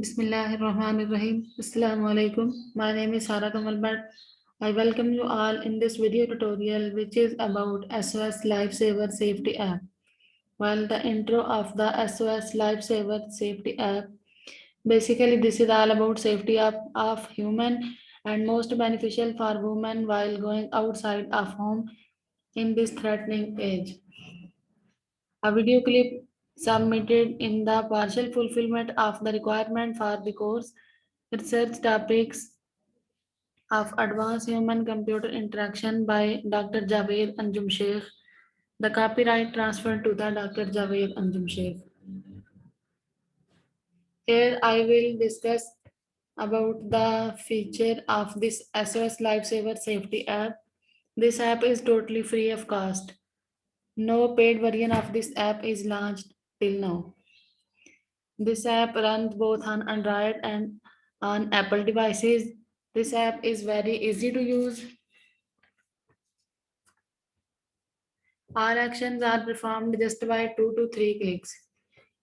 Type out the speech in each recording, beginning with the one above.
Bismillahirrahmanirrahim. Assalamu alaikum. My name is Sara Kamal Bhatt. I welcome you all in this video tutorial which is about SOS Lifesaver Safety app. Well, the intro of the SOS Lifesaver Safety app. Basically, this is all about safety of human and most beneficial for women while going outside of home in this threatening age. A video clip submitted in the partial fulfillment of the requirement for the course research topics of advanced human computer interaction by Dr. Javed Anjum Sheikh. The copyright transferred to the Dr. Javed Anjum Sheikh. Here I will discuss about the feature of this SOS Lifesaver Safety app. This app is totally free of cost. No paid version of this app is launched till now. This app runs both on Android and on Apple devices. This app is very easy to use. All actions are performed just by 2 to 3 clicks.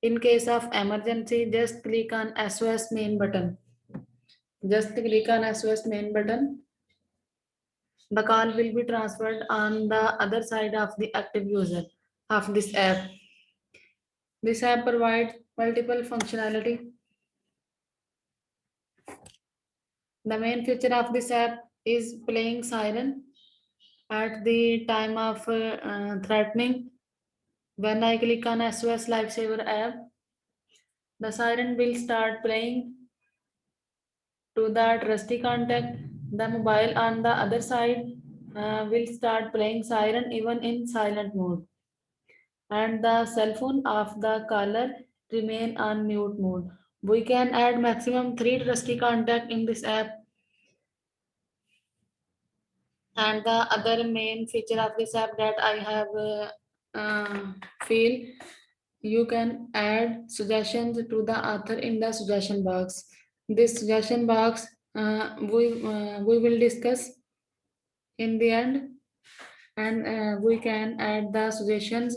In case of emergency, just click on SOS main button. Just click on SOS main button. The call will be transferred on the other side of the active user of this app. This app provides multiple functionality. The main feature of this app is playing siren at the time of threatening. When I click on SOS Lifesaver app, the siren will start playing to the trusty contact. The mobile on the other side will start playing siren even in silent mode. And the cell phone of the caller remain on mute mode. We can add maximum 3 trusty contact in this app. And the other main feature of this app that I have feel, you can add suggestions to the author in the suggestion box. This suggestion box we will discuss in the end, and we can add the suggestions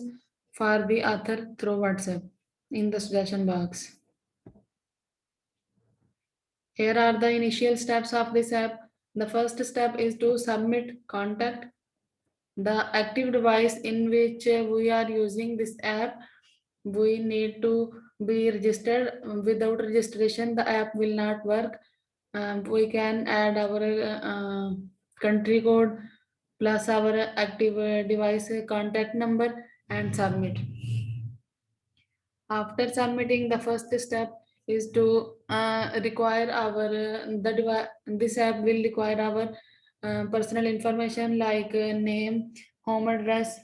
for the author through WhatsApp in the suggestion box. Here are the initial steps of this app. The first step is to submit contact. The active device in which we are using this app, we need to be registered. Without registration, the app will not work. We can add our country code plus our active device contact number and submit. After submitting, the first step is to require our this app will require our personal information like name, home address,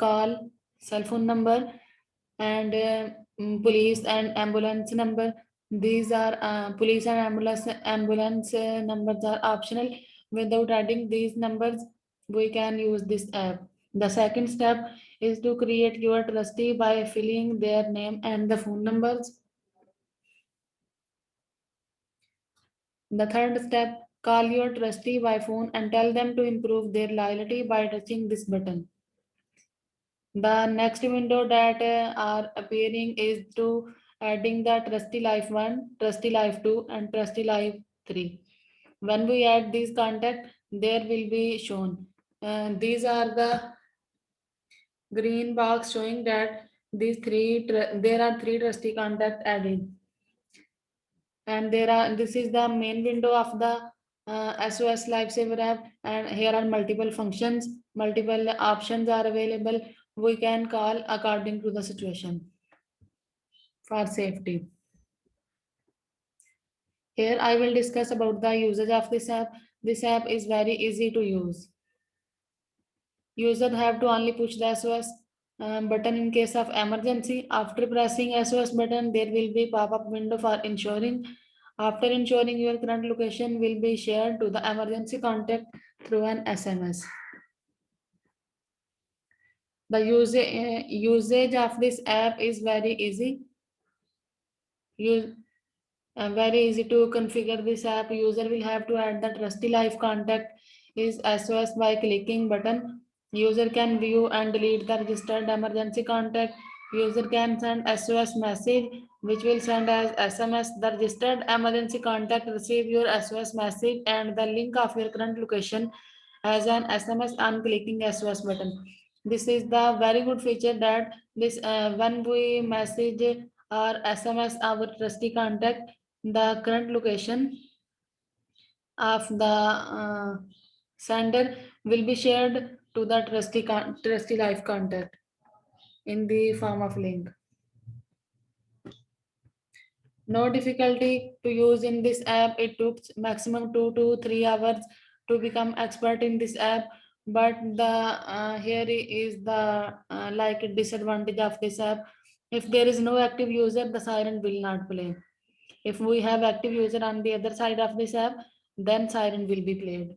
call, cell phone number, and police and ambulance number. These are police and ambulance numbers are optional. Without adding these numbers, we can use this app. The second step is to create your trustee by filling their name and the phone numbers. The third step, call your trustee by phone and tell them to improve their loyalty by touching this button. The next window that are appearing is to adding the Trusty Life 1, Trusty Life 2 and Trusty Life 3. When we add these contact, there will be shown. These are the green box showing that there are 3 trusty contact added. And this is the main window of the SOS Lifesaver app, and here are multiple functions, multiple options are available. We can call according to the situation for safety. Here I will discuss about the usage of this app. This app is very easy to use. User have to only push the SOS button in case of emergency. After pressing SOS button, there will be pop-up window for ensuring. After ensuring, your current location will be shared to the emergency contact through an SMS. The usage of this app is very easy. Very easy to configure this app. User will have to add the Trusty Life contact is SOS by clicking button. User can view and delete the registered emergency contact. User can send SOS message which will send as SMS. The registered emergency contact receive your SOS message and the link of your current location as an SMS on clicking SOS button. This is the very good feature that this when we message or SMS our trusty contact, the current location of the sender will be shared to the trusty life contact in the form of link. No difficulty to use in this app. It took maximum 2 to 3 hours to become expert in this app. But the here is the like disadvantage of this app. If there is no active user, the siren will not play. If we have active user on the other side of this app, then siren will be played.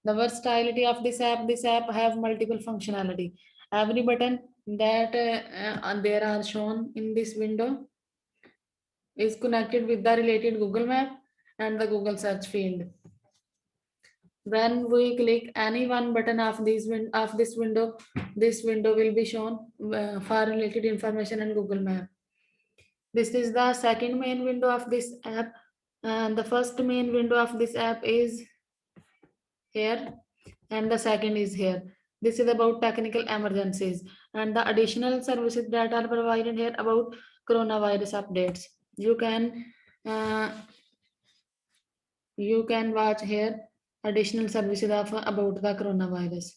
The versatility of this app have multiple functionality. Every button that there are shown in this window is connected with the related Google Map and the Google search field. When we click any one button of this window will be shown for related information and Google Map. This is the second main window of this app, and the first main window of this app is here, and the second is here. This is about technical emergencies and the additional services that are provided here about coronavirus updates. Uh, you can watch here additional services of about the coronavirus.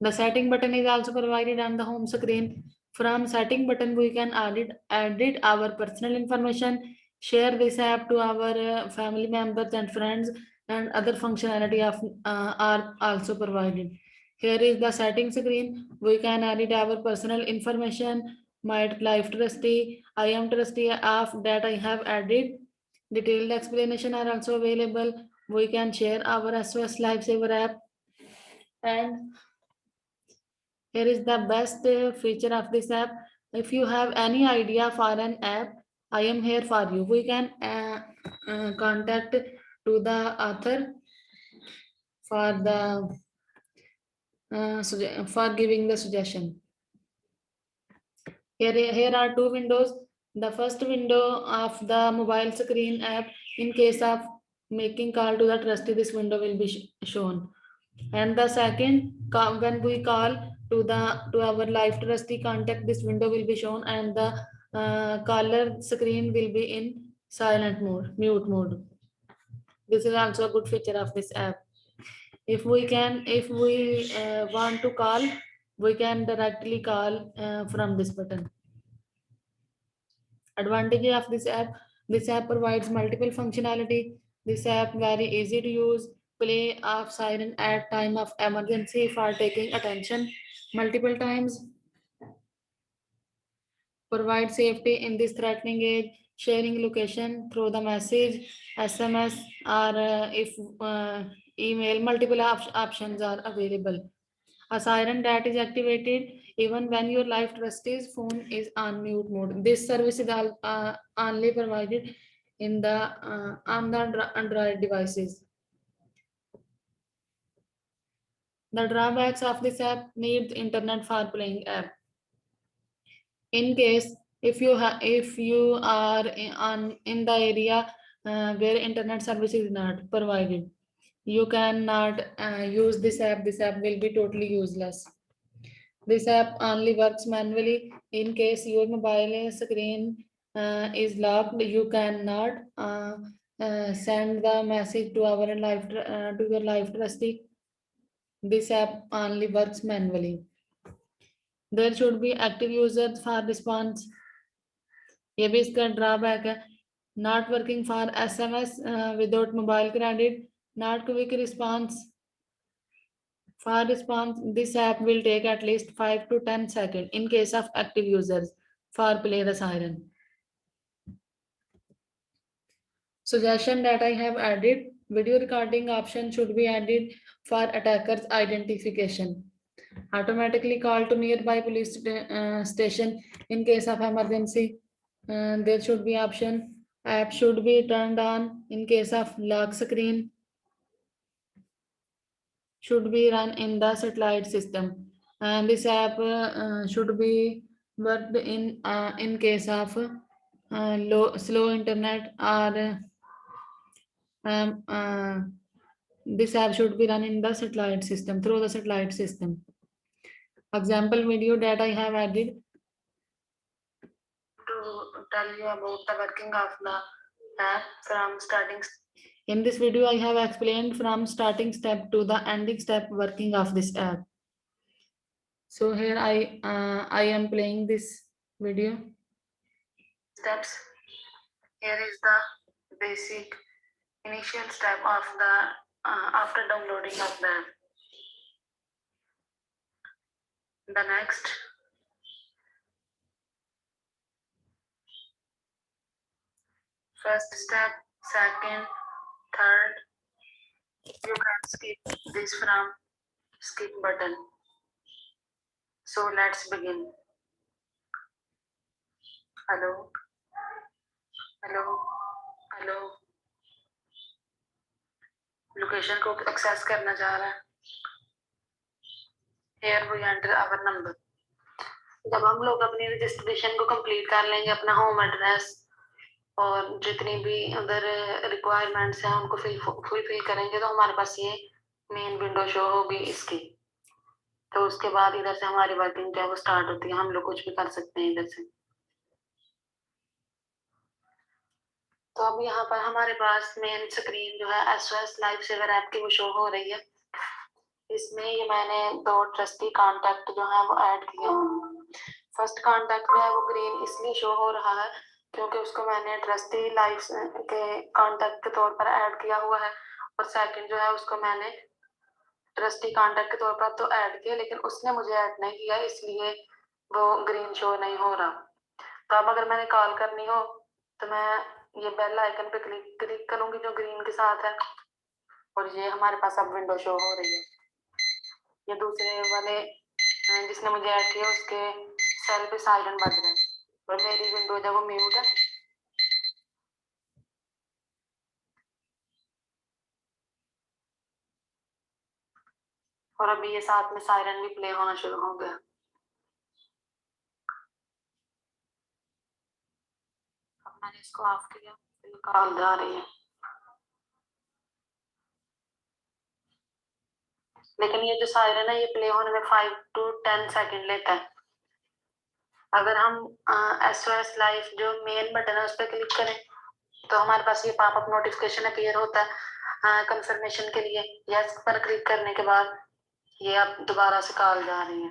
The setting button is also provided on the home screen. From setting button, we can edit our personal information, share this app to our family members and friends, and other functionality of are also provided. Here is the setting screen. We can edit our personal information, my life trustee, I am trustee of that I have added. Detailed explanation are also available. We can share our SOS Lifesaver app, and here is the best feature of this app. If you have any idea for an app, I am here for you. We can contact to the author for the for giving the suggestion. Here are two windows. The first window of the mobile screen app, in case of making call to the trustee, this window will be shown. And the second, when we call to our live trustee contact, this window will be shown, and the caller screen will be in silent mode, mute mode. This is also a good feature of this app. If we want to call, we can directly call from this button. Advantage of this app provides multiple functionality. This app very easy to use. Play of siren at time of emergency for taking attention multiple times. Provide safety in this threatening age. Sharing location through the message, SMS, or if email. Multiple options are available. A siren that is activated even when your life trustee's phone is on mute mode. This service is only provided in the on the Android devices. The drawbacks of this app: needs internet for playing app. In case if you are in the area where internet service is not provided, you cannot use this app. This app will be totally useless. This app only works manually. In case your mobile screen is locked, you cannot send the message to our to your live trustee. This app only works manually. There should be active users for response. ये भी इसका drawback है. Not working for SMS without mobile credit. Not quick response. For response, this app will take at least 5 to 10 seconds in case of active users for play the siren. Suggestion that I have added: video recording option should be added for attackers identification. Automatically call to nearby police station in case of emergency. There should be option. App should be turned on in case of lock screen. Should be run in the satellite system. This app should be worked in case of slow internet, or this app should be run in the satellite system, through the satellite system. Example video that I have added to tell you about the working of the app from starting. In this video, I have explained from starting step to the ending step working of this app. So here I am playing this video. Steps. Here is the basic initial step of the after downloading of the app. The next. First step, second, third. You can skip this from skip button. So let's begin. Hello. Hello. Hello. Location को access करना चाह रहा है. Here we enter our number. जब हम लोग अपनी registration को कंप्लीट कर लेंगे, अपना होम एड्रेस और जितनी भी अदर रिक्वायरमेंट्स हैं उनको फुलफिल करेंगे, तो हमारे पास ये मेन विंडो शो होगी इसकी. तो उसके बाद इधर से हमारी वर्किंग जो है वो स्टार्ट होती है. हम लोग कुछ भी कर सकते हैं इधर से. तो अब यहाँ पर हमारे पास मेन स्क्रीन जो है SOS लाइफ सेवर ऐप की वो शो हो रही है. इसमें ये मैंने 2 ट्रस्टी कॉन्टैक्ट जो है वो ऐड किए हैं. फर्स्ट कॉन्टैक्ट जो है वो ग्रीन इसलिए शो हो रहा है क्योंकि उसको मैंने ट्रस्टी लाइफ के कॉन्टैक्ट के तौर पर ऐड किया हुआ है. और सेकंड जो है उसको मैंने ट्रस्टी कॉन्टैक्ट के तौर पर तो ऐड किया, लेकिन उसने मुझे ऐड नहीं किया, इसलिए वो ग्रीन शो नहीं हो रहा. तो अब अगर मैंने कॉल करनी हो तो मैं ये बेल आइकन पे क्लिक करूंगी जो ग्रीन के साथ है, और ये हमारे पास अब विंडो शो हो रही है. ये दूसरे वाले जिसने मुझे ऐड किया उसके सेल पे साइरन बज रहा है और मेरी विंडो जो वो म्यूट है. और अभी ये साथ में साइरन भी प्ले होना शुरू हो गया. अब मैंने इसको ऑफ किया तो ये कॉल जा रही है, लेकिन ये जो साइरन है ये प्ले होने में 5 to 10 सेकंड लेता है. अगर हम SOS लाइफ जो मेन बटन है उस पर क्लिक करें तो हमारे पास ये पॉपअप नोटिफिकेशन अपीयर होता है कंफर्मेशन के लिए. यस पर क्लिक करने के बाद ये अब दोबारा से कॉल जा रही है.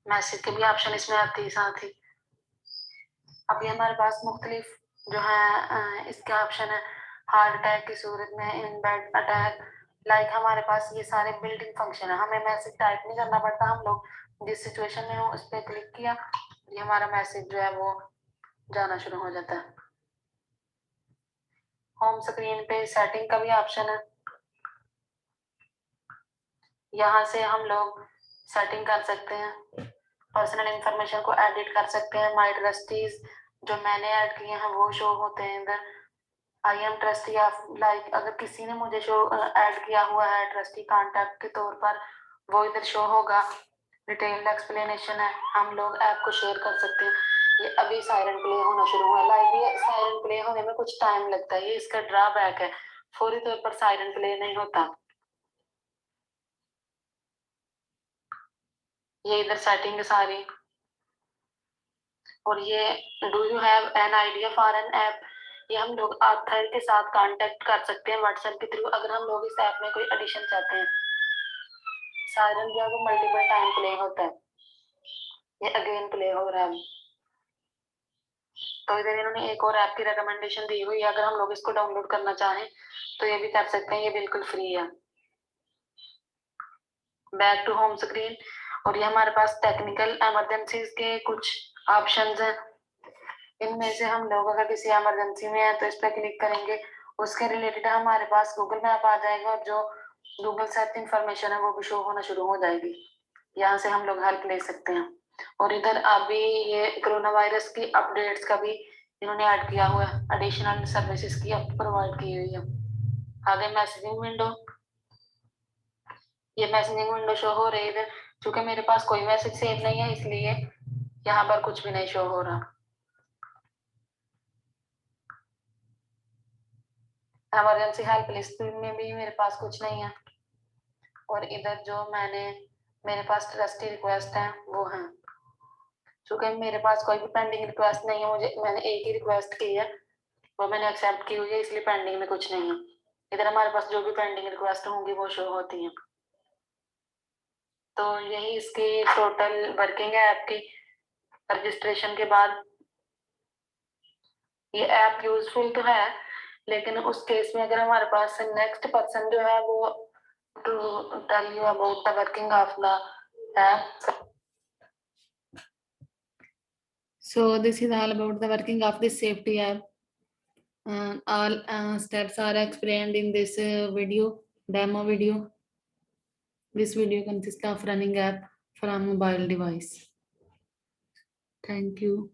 मैसेज के भी ऑप्शन इसमें आती है साथ ही. अभी हमारे पास मुख्तलिफ जो है इसके ऑप्शन है. हार्ट अटैक की सूरत में, इन बेड अटैक, लाइक हमारे पास ये सारे बिल्डिंग फंक्शन है. हमें मैसेज टाइप नहीं करना पड़ता, हम लोग जिस सिचुएशन में हो उस पर क्लिक किया, ये हमारा मैसेज जो है वो जाना शुरू हो जाता है. होम स्क्रीन पे सेटिंग का भी ऑप्शन है. यहाँ से हम लोग सेटिंग कर सकते हैं, पर्सनल इंफॉर्मेशन को एडिट कर सकते हैं. माई ट्रस्टीज जो मैंने ऐड किए हैं वो शो होते हैं इधर. I am trustee of like अगर किसी ने मुझे शो ऐड किया हुआ है ट्रस्टी कॉन्टैक्ट के तौर पर, वो इधर शो होगा. डिटेल्ड एक्सप्लेनेशन है, हम लोग ऐप को शेयर कर सकते हैं. ये अभी साइरन प्ले होना शुरू हुआ है. लाइक ये साइरन प्ले होने में कुछ टाइम लगता है, ये इसका ड्रॉबैक है. फौरी तौर पर साइरन प्ले नहीं होता. ये इधर सेटिंग है सारी. और ये do you have an idea for an app, ये हम लोग ऑथर के साथ कांटेक्ट कर सकते हैं व्हाट्सएप के थ्रू अगर हम लोग इस ऐप में कोई एडिशन चाहते हैं. साइरन जो है वो मल्टीपल टाइम प्ले होता है. ये अगेन प्ले हो रहा है. तो इधर इन्होंने एक और ऐप की रिकमेंडेशन दी हुई है, अगर हम लोग इसको डाउनलोड करना चाहें तो ये भी कर सकते हैं, ये बिल्कुल फ्री है. Back to home screen. और ये हमारे पास टेक्निकल इमरजेंसीज के कुछ ऑप्शंस हैं. इनमें से हम लोग अगर किसी इमरजेंसी में है तो इस पर क्लिक करेंगे, उसके रिलेटेड हमारे पास गूगल मैप आ जाएगा और जो गूगल सर्च इंफॉर्मेशन है वो भी शो होना शुरू हो जाएगी. यहाँ से हम लोग हेल्प ले सकते हैं. और इधर अभी ये कोरोना वायरस की अपडेट्स का भी इन्होंने ऐड किया हुआ है, एडिशनल सर्विसेज की प्रोवाइड की हुई है. आगे मैसेजिंग विंडो, ये मैसेजिंग विंडो शो हो रही है। चूंकि मेरे पास कोई मैसेज सेव नहीं है इसलिए यहाँ पर कुछ भी नहीं शो हो रहा। इमरजेंसी हेल्प लिस्ट में भी मेरे पास कुछ नहीं है। और इधर जो मेरे पास ट्रस्टी रिक्वेस्ट है वो है। चूंकि मेरे पास कोई भी पेंडिंग रिक्वेस्ट नहीं है, मैंने एक ही रिक्वेस्ट की है, वो मैंने एक्सेप्ट की हुई है, इसलिए पेंडिंग में कुछ नहीं है। इधर हमारे पास जो भी पेंडिंग रिक्वेस्ट होंगी वो शो होती है। तो यही इसकी टोटल वर्किंग है ऐप की। रजिस्ट्रेशन के बाद ये ऐप यूजफुल तो है, लेकिन उस केस में अगर हमारे पास नेक्स्ट पर्सन जो है वो to tell you about the working of the app. So this is all about the working of this safety app. All steps are explained in this demo video. This video consists of running app from mobile device. Thank you.